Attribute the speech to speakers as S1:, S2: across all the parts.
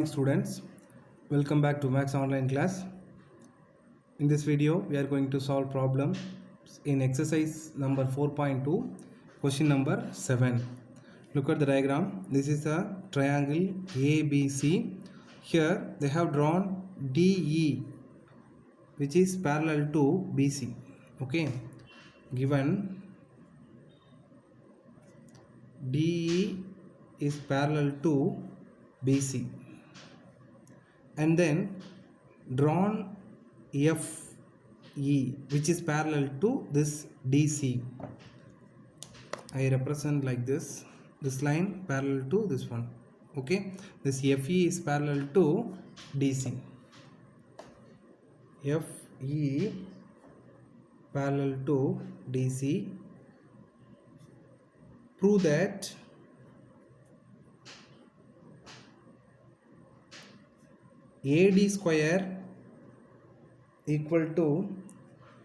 S1: morning students, welcome back to Max online class. In this video we are going to solve problems in exercise number 4.2, question number 7. Look at the diagram. This is a triangle ABC. Here they have drawn DE which is parallel to BC. Okay, given DE is parallel to BC, and then drawn FE which is parallel to this DC. I represent like this line parallel to this one. Okay, this FE is parallel to DC. FE parallel to DC. Prove that AD square equal to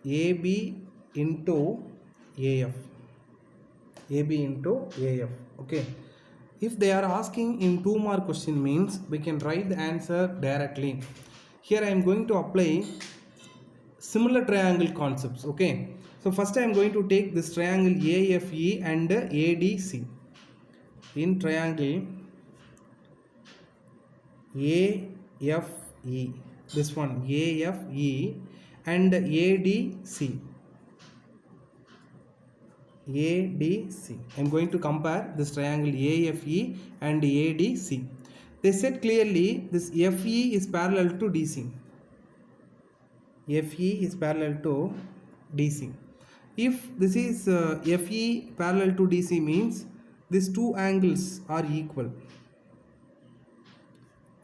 S1: AB into AF. AB into AF. Okay. If they are asking in 2 mark question means we can write the answer directly. Here I am going to apply similar triangle concepts. Okay. So first I am going to take this triangle AFE and ADC. In triangle AFE, this one AFE and ADC. I am going to compare this triangle AFE and ADC. They said clearly this FE is parallel to DC. FE is parallel to DC. If this is FE parallel to DC means these two angles are equal.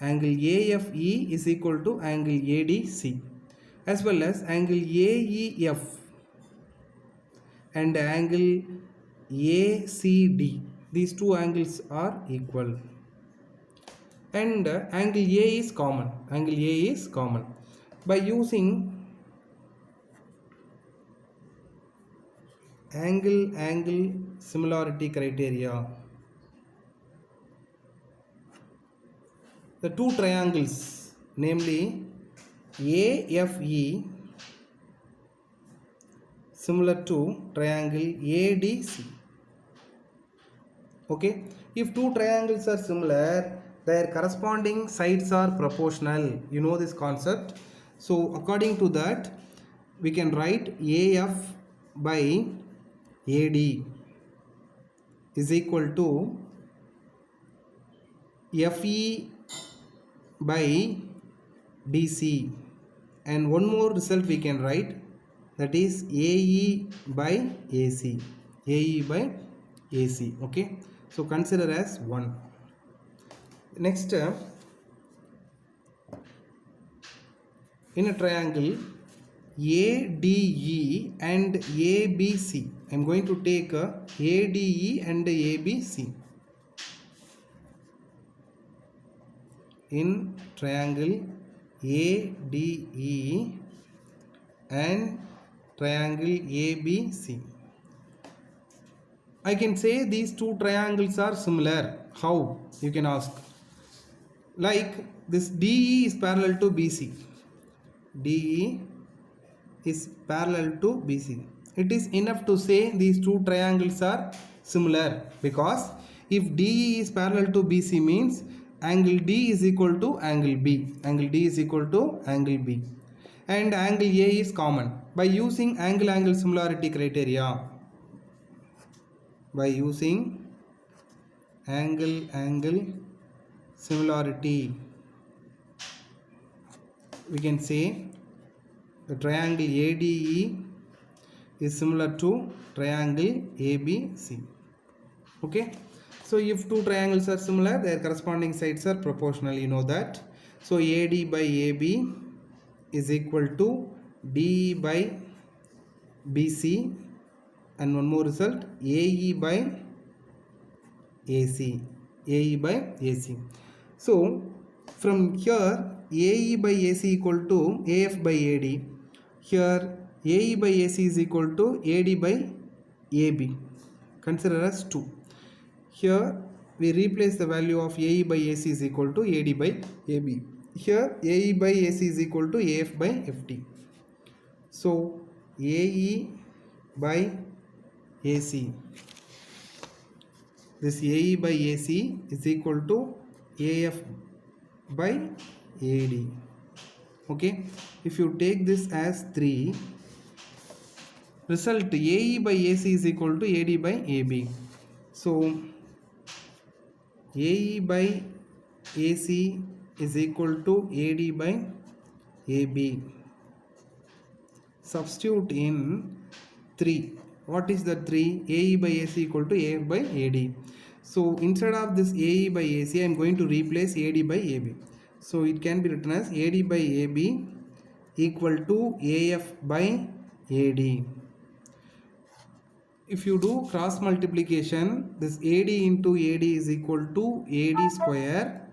S1: Angle AFE is equal to angle ADC, as well as angle AEF and angle ACD. These two angles are equal, and angle A is common. Angle A is common. By using angle similarity criteria, the two triangles, namely AFE similar to triangle ADC. Okay, if two triangles are similar, their corresponding sides are proportional. You know this concept. So according to that, we can write AF by AD is equal to FE by DC, and one more result we can write, that is AE by AC. AE by AC. Okay, so consider as 1. Next, in a triangle ADE and ABC, I am going to take ADE and ABC. In triangle ADE and triangle ABC, I can say these two triangles are similar. How? You can ask. Like this DE is parallel to BC. DE is parallel to BC. It is enough to say these two triangles are similar, because if DE is parallel to BC means angle D is equal to angle B. Angle D is equal to angle B. And angle A is common. By using angle similarity criteria, by using angle similarity, we can say the triangle ADE is similar to triangle ABC. Okay, so if two triangles are similar, their corresponding sides are proportional. You know that. So AD by AB is equal to DE by BC, and one more result, AE by AC. AE by AC. So from here AE by AC equal to AF by AD. Here AE by AC is equal to AD by AB. Consider as 2. Here we replace the value of AE by AC is equal to AD by AB. Here AE by AC is equal to AF by FT. So AE by AC, this AE by AC is equal to AF by AD. Okay, if you take this as 3, result AE by AC is equal to AD by AB. So AE by AC is equal to AD by AB. Substitute in 3. What is the 3? AE by AC equal to AF by AD. So instead of this AE by AC, I am going to replace AD by AB. So it can be written as AD by AB equal to AF by AD. If you do cross multiplication, this AD into AD is equal to AD square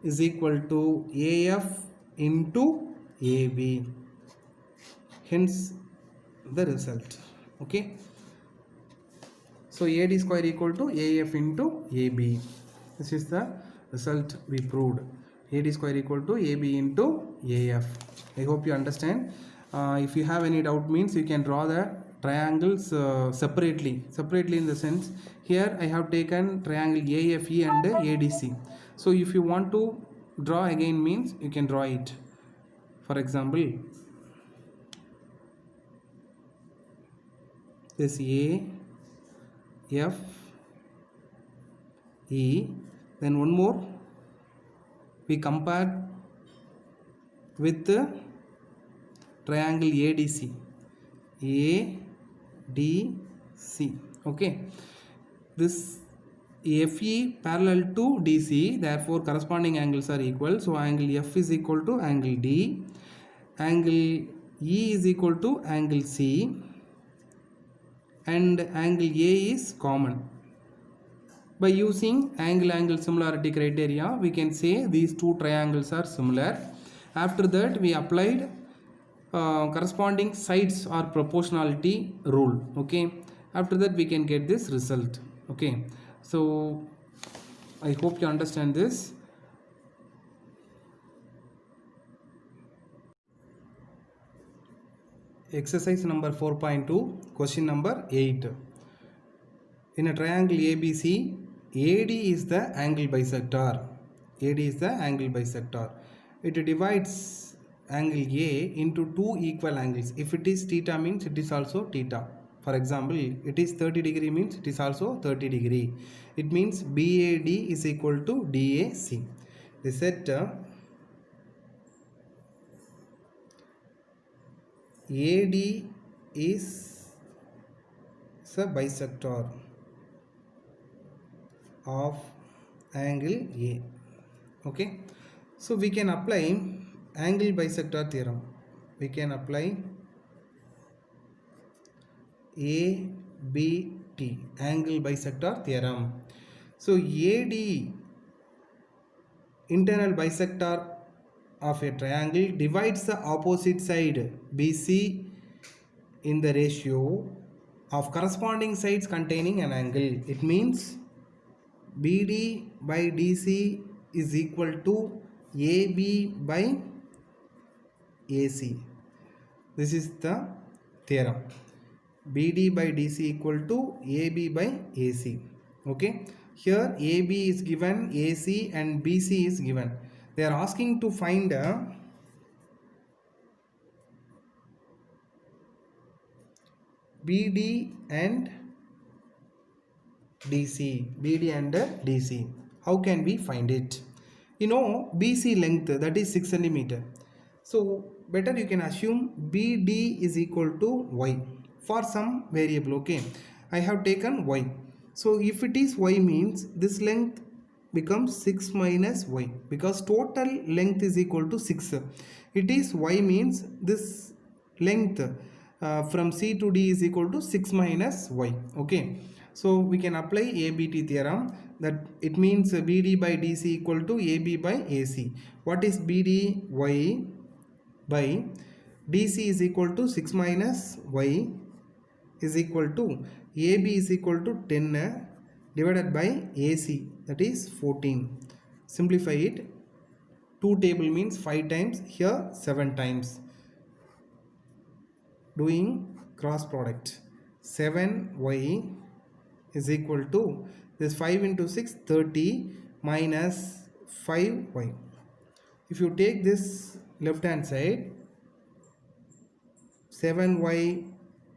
S1: is equal to AF into AB. Hence the result. Okay. So AD square equal to AF into AB. This is the result we proved. AD square equal to AB into AF. I hope you understand. If you have any doubt, means you can draw the triangles separately in the sense, here I have taken triangle AFE and ADC. So if you want to draw again, means you can draw it. For example, this A F E, then one more we compare with the triangle ADC, ADC. Okay, this FE parallel to DC, therefore corresponding angles are equal. So angle F is equal to angle D, angle E is equal to angle C, and angle A is common. By using angle similarity criteria, we can say these two triangles are similar. After that, we applied corresponding sides or proportionality rule. Okay, after that we can get this result. Okay, so I hope you understand this. Exercise number 4.2, question number 8. In a triangle ABC, AD is the angle bisector. AD is the angle bisector. It divides angle A into two equal angles. If it is theta, means it is also theta. For example, it is 30 degree, means it is also 30 degree. It means BAD is equal to DAC. They said AD is a bisector of angle A. Okay, so we can apply angle bisector theorem. We can apply ABT, angle bisector theorem. So AD, internal bisector of a triangle, divides the opposite side BC in the ratio of corresponding sides containing an angle. It means BD by DC is equal to AB by AC. This is the theorem. BD by DC equal to AB by AC. Okay, here AB is given, AC and BC is given. They are asking to find BD and DC. BD and DC. How can we find it? You know BC length, that is 6 cm. So better you can assume BD is equal to Y for some variable. Okay, I have taken Y. So if it is Y, means this length becomes 6 minus Y, because total length is equal to 6. It is Y, means this length from C to D is equal to 6 minus Y. Okay, so we can apply ABT theorem, that it means BD by DC equal to AB by AC. What is BD? Y by DC is equal to 6 minus Y is equal to AB is equal to 10 divided by AC that is 14. Simplify it. 2 table means 5 times, here 7 times. Doing cross product. 7y is equal to this 5 into 6 30 minus 5y. If you take this left hand side, 7y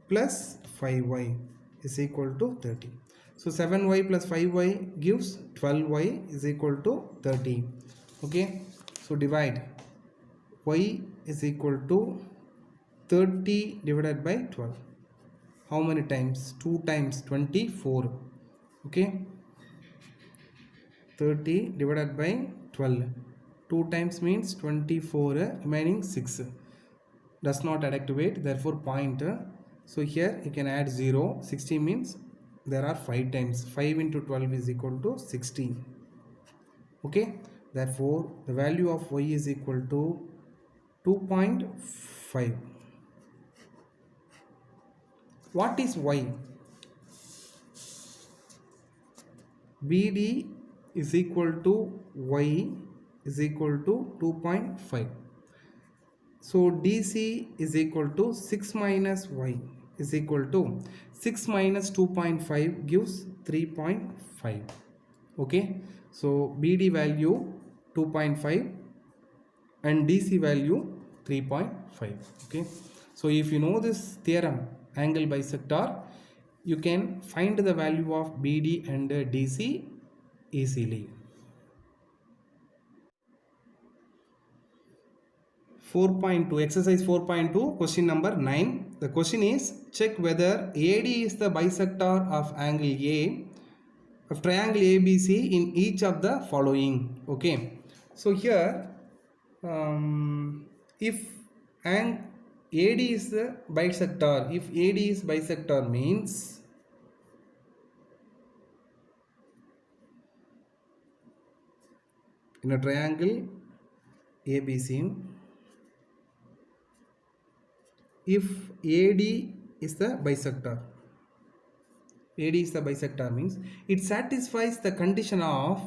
S1: plus 5y is equal to 30. So 7y plus 5y gives 12y is equal to 30. Okay, so divide. Y is equal to 30 divided by 12. How many times? 2 times 24. Okay, 30 divided by 12. 2 times means 24, remaining 6. Does not activate, therefore point. So here you can add 0. 60 means there are 5 times. 5 into 12 is equal to 60. Okay, therefore the value of y is equal to 2.5. What is y? BD is equal to y is equal to 2.5. So DC is equal to 6 minus y is equal to 6 minus 2.5 gives 3.5. Okay, so BD value 2.5 and DC value 3.5. Okay, so if you know this theorem, angle bisector, you can find the value of BD and DC easily. 4.2, exercise 4.2, question number 9. The question is, check whether AD is the bisector of angle A of triangle ABC in each of the following. Okay, so here if AD is the bisector, if AD is bisector means in a triangle ABC, if AD is the bisector, AD is the bisector means it satisfies the condition of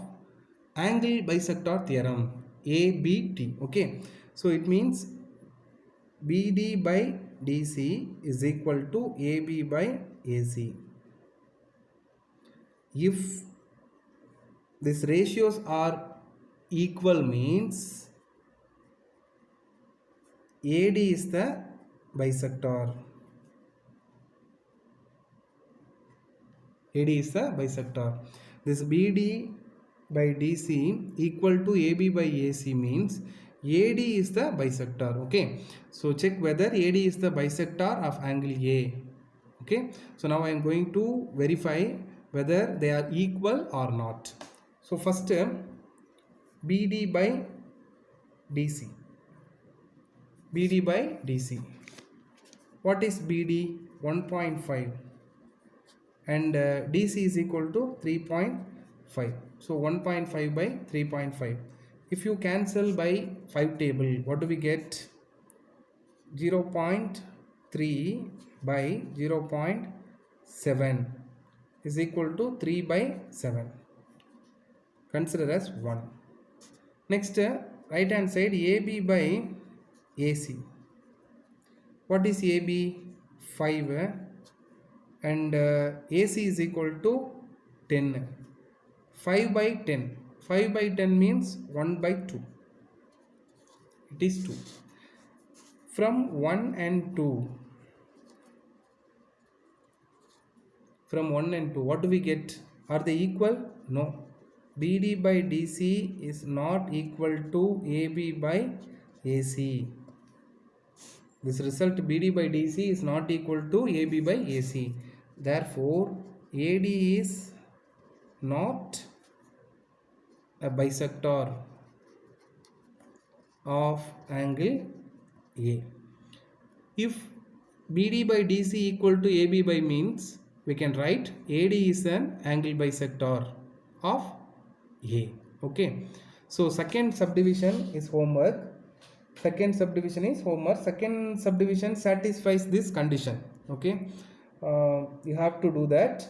S1: angle bisector theorem, ABT. Okay, so it means BD by DC is equal to AB by AC. If these ratios are equal means AD is the bisector. AD is the bisector. This BD by DC equal to AB by AC means AD is the bisector. Okay, so check whether AD is the bisector of angle A. Okay, so now I am going to verify whether they are equal or not. So first BD by DC. BD by DC. What is BD? 1.5 and DC is equal to 3.5. So 1.5 by 3.5. If you cancel by 5 table, what do we get? 0.3 by 0.7 is equal to 3 by 7. Consider as 1. Next, right hand side, AB by AC. What is AB? 5 and AC is equal to 10. 5 by 10. 5 by 10 means 1 by 2. It is 2. From 1 and 2. From 1 and 2, what do we get? Are they equal? No. BD by DC is not equal to AB by AC. This result BD by DC is not equal to AB by AC. Therefore, AD is not a bisector of angle A. If BD by DC equal to AB by means, we can write AD is an angle bisector of A. Okay. So second subdivision is homework. Second subdivision satisfies this condition. Okay, you have to do that.